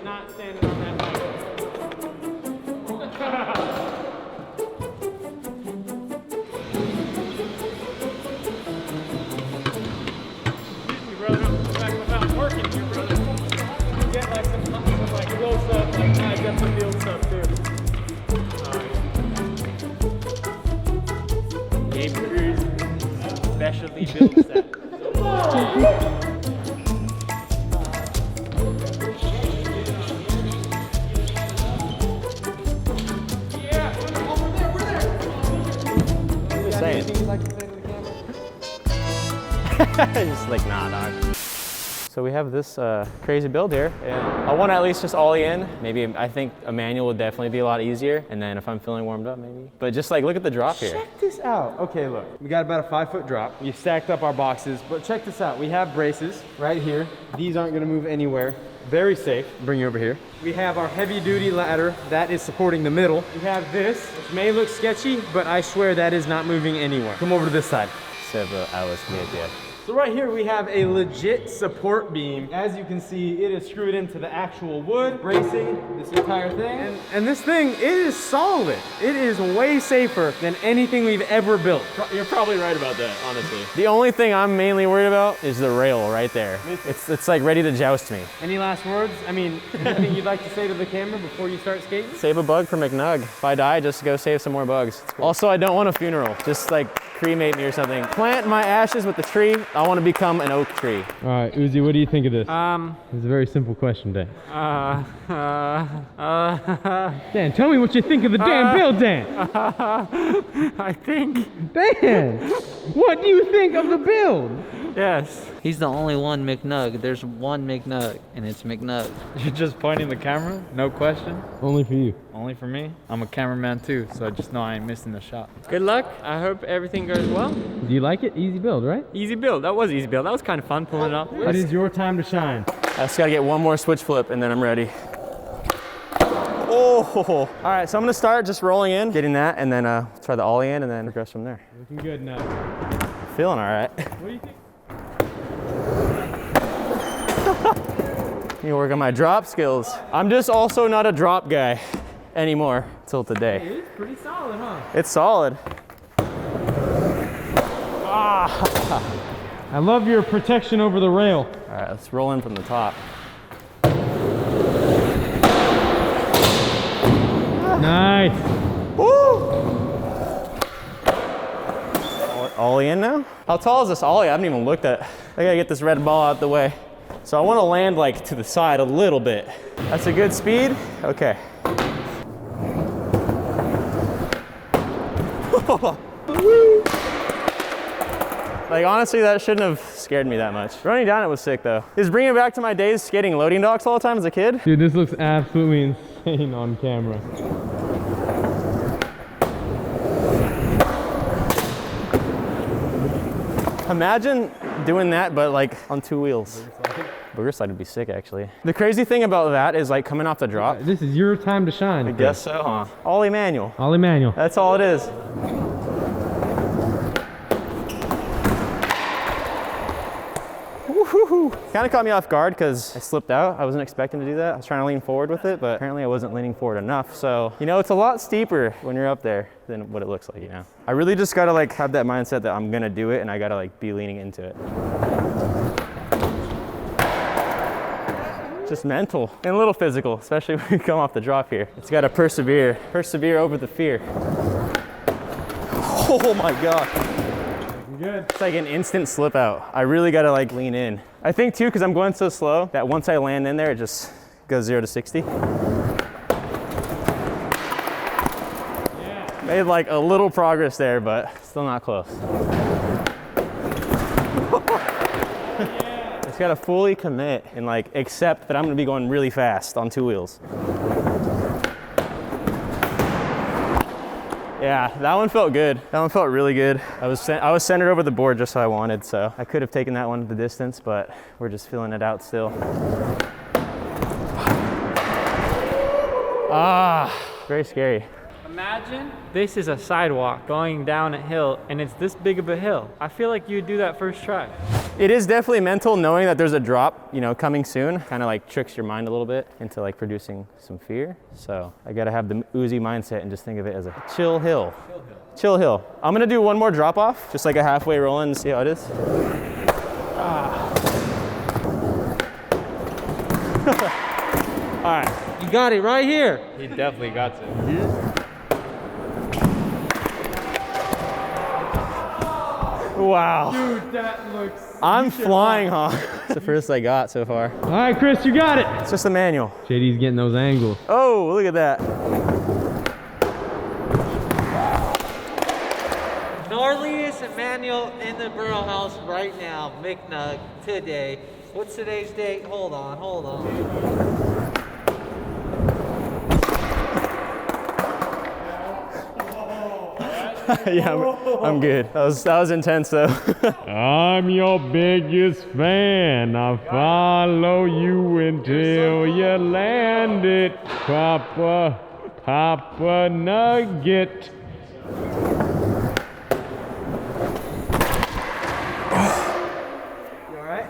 not standing on that mic. Excuse me, brother. I'm working here, brother. You get like some like real stuff, like I got some field stuff too. Gamer's specialty build set. Saying. Just like, nah, dog. So we have this crazy build here, and I want to at least just ollie in. Maybe I think a manual would definitely be a lot easier, and then if I'm feeling warmed up, maybe. But just like, look at the drop here. Check this out. Okay, look, we got about a 5-foot drop. We stacked up our boxes, but check this out. We have braces right here. These aren't gonna move anywhere. Very safe. Bring you over here. We have our heavy duty ladder that is supporting the middle. We have this, which may look sketchy, but I swear that is not moving anywhere. Come over to this side. Several hours later. So right here we have a legit support beam. As you can see, it is screwed into the actual wood, bracing this entire thing. And this thing, it is solid. It is way safer than anything we've ever built. You're probably right about that, honestly. The only thing I'm mainly worried about is the rail right there. It's like ready to joust me. Any last words? I mean, anything you'd like to say to the camera before you start skating? Save a bug for McNug. If I die, just go save some more bugs. Cool. Also, I don't want a funeral. Just like cremate me or something. Plant my ashes with the tree. I want to become an oak tree. All right, Uzi, what do you think of this? It's a very simple question, Dan. Dan, tell me what you think of the damn build, Dan. I think. Dan, what do you think of the build? Yes. He's the only one McNug. There's one McNug, and it's McNug. You're just pointing the camera? No question? Only for you. Only for me? I'm a cameraman too, so I just know I ain't missing the shot. Good luck. I hope everything goes well. Do you like it? Easy build, right? Easy build. That was easy build. That was kind of fun pulling it off. It is your time to shine. I just gotta get one more switch flip and then I'm ready. Oh, all right, so I'm gonna start just rolling in, getting that, and then try the ollie in and then progress from there. Looking good now. Feeling all right. What do you think? You work on my drop skills. I'm just also not a drop guy anymore till today. Hey, it's pretty solid, huh? It's solid. I love your protection over the rail. All right, let's roll in from the top. Nice. Woo! Ollie in now? How tall is this ollie? I haven't even looked at it. I gotta get this red ball out the way. So I wanna land like to the side a little bit. That's a good speed? Okay. Like honestly, that shouldn't have scared me that much. Running down it was sick though. Just bringing it back to my days skating loading docks all the time as a kid. Dude, this looks absolutely insane on camera. Imagine doing that, but like on 2 wheels. Booger slide would be sick, actually. The crazy thing about that is like coming off the drop. This is your time to shine. I guess so, huh? Ollie manual. Ollie manual. That's all it is. Kind of caught me off guard because I slipped out. I wasn't expecting to do that. I was trying to lean forward with it, but apparently I wasn't leaning forward enough. So, you know, it's a lot steeper when you're up there than what it looks like, you know? I really just gotta like have that mindset that I'm gonna do it and I gotta like be leaning into it. Just mental and a little physical, especially when you come off the drop here. It's gotta persevere. Persevere over the fear. Oh my God. Good. It's like an instant slip out. I really gotta like lean in. I think too, because I'm going so slow, that once I land in there, it just goes 0 to 60. Yeah. Made like a little progress there, but still not close. Yeah. Just gotta fully commit and like accept that I'm gonna be going really fast on 2 wheels. Yeah, that one felt good. That one felt really good. I was centered over the board just how I wanted, so I could have taken that one the distance, but we're just feeling it out still. Very scary. Imagine this is a sidewalk going down a hill and it's this big of a hill. I feel like you'd do that first try. It is definitely mental knowing that there's a drop, you know, coming soon. Kind of like tricks your mind a little bit into like producing some fear. So I gotta have the Uzi mindset and just think of it as a chill hill. Chill hill. Chill hill. I'm gonna do one more drop off, just like a halfway roll in and see how it is. All right. You got it right here. He definitely got it. Wow. Dude, that looks... I'm flying, huh? It's the first I got so far. All right, Chris, you got it. It's just a manual. JD's getting those angles. Oh, look at that. Gnarliest manual in the Braille house right now, McNug, today. What's today's date? Hold on, hold on. Yeah, I'm good. That was intense though. I'm your biggest fan. I'll follow you until you land it, Papa Nugget.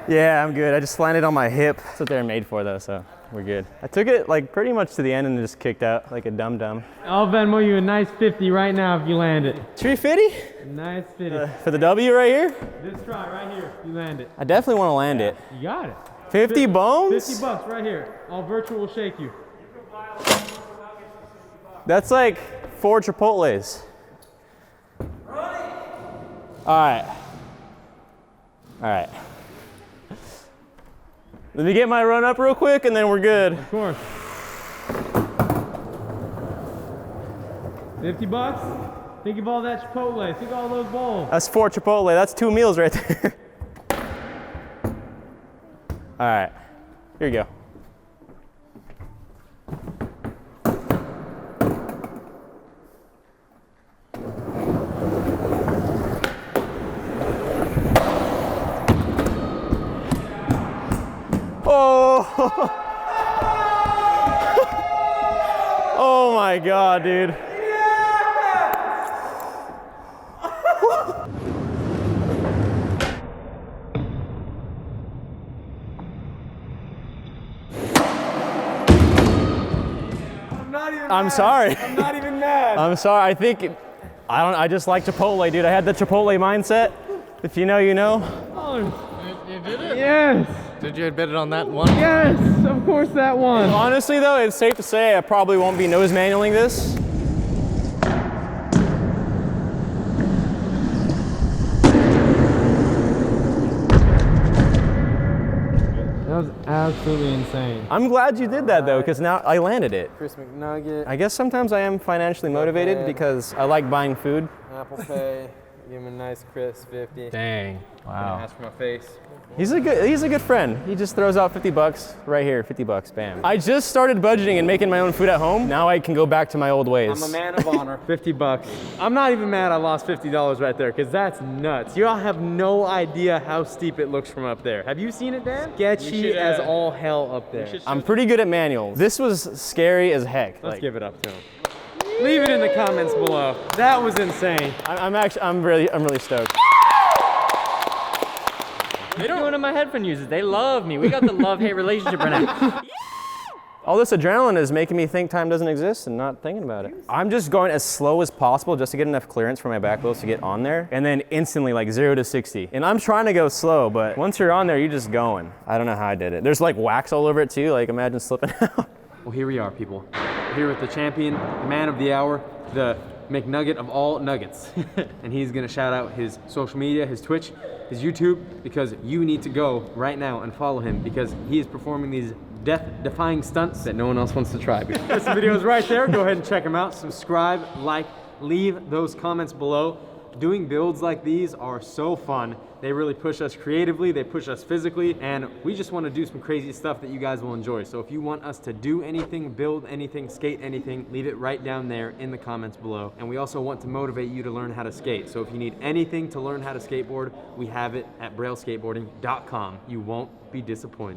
Yeah, I'm good. I just landed on my hip. That's what they're made for though, so we're good. I took it like pretty much to the end and just kicked out like a dum-dum. I'll Venmo you a nice 50 right now if you land it. 350? Nice 50. For the W right here? Just try right here if you land it. I definitely want to land it. You got it. 50 bones? 50 bucks right here. All virtual will shake you. That's like 4 Chipotles. All right. All right. Let me get my run up real quick and then we're good. Of course. 50 bucks? Think of all that Chipotle. Think of all those bowls. That's 4 Chipotle. That's 2 meals right there. All right. Here you go. Oh! Oh my God, dude. I'm sorry. I'm not even mad. I'm sorry. I just like Chipotle, dude. I had the Chipotle mindset. If you know, you know. You did it? Yes. Did you bet it on that one? Yes, of course that one. Honestly though, it's safe to say I probably won't be nose manualing this. That was absolutely insane. I'm glad you did that though, because now I landed it. Chris McNugget, I guess sometimes I am financially motivated because I like buying food. Apple Pay, give him a nice crisp 50. Dang. Wow. Ask for my face. He's a good friend. He just throws out 50 bucks right here, 50 bucks, bam. I just started budgeting and making my own food at home. Now I can go back to my old ways. I'm a man of honor. 50 bucks. I'm not even mad I lost $50 right there, because that's nuts. You all have no idea how steep it looks from up there. Have you seen it, Dan? Sketchy as all hell up there. I'm pretty good at manuals. This was scary as heck. Let's give it up to him. Leave it in the comments below. That was insane. I'm really stoked. They're doing in my headphone users. They love me. We got the love-hate relationship right now. All this adrenaline is making me think time doesn't exist and not thinking about it. I'm just going as slow as possible just to get enough clearance for my back wheels to get on there, and then instantly like 0 to 60. And I'm trying to go slow, but once you're on there, you're just going. I don't know how I did it. There's like wax all over it too. Like imagine slipping out. Well, here we are, people. Here with the champion, the man of the hour, the McNugget of all nuggets. And he's gonna shout out his social media, his Twitch, his YouTube, because you need to go right now and follow him because he is performing these death-defying stunts that no one else wants to try. This video is right there. Go ahead and check him out. Subscribe, like, leave those comments below. Doing builds like these are so fun. They really push us creatively, they push us physically, and we just want to do some crazy stuff that you guys will enjoy. So if you want us to do anything, build anything, skate anything, leave it right down there in the comments below. And we also want to motivate you to learn how to skate. So if you need anything to learn how to skateboard, we have it at brailleskateboarding.com. You won't be disappointed.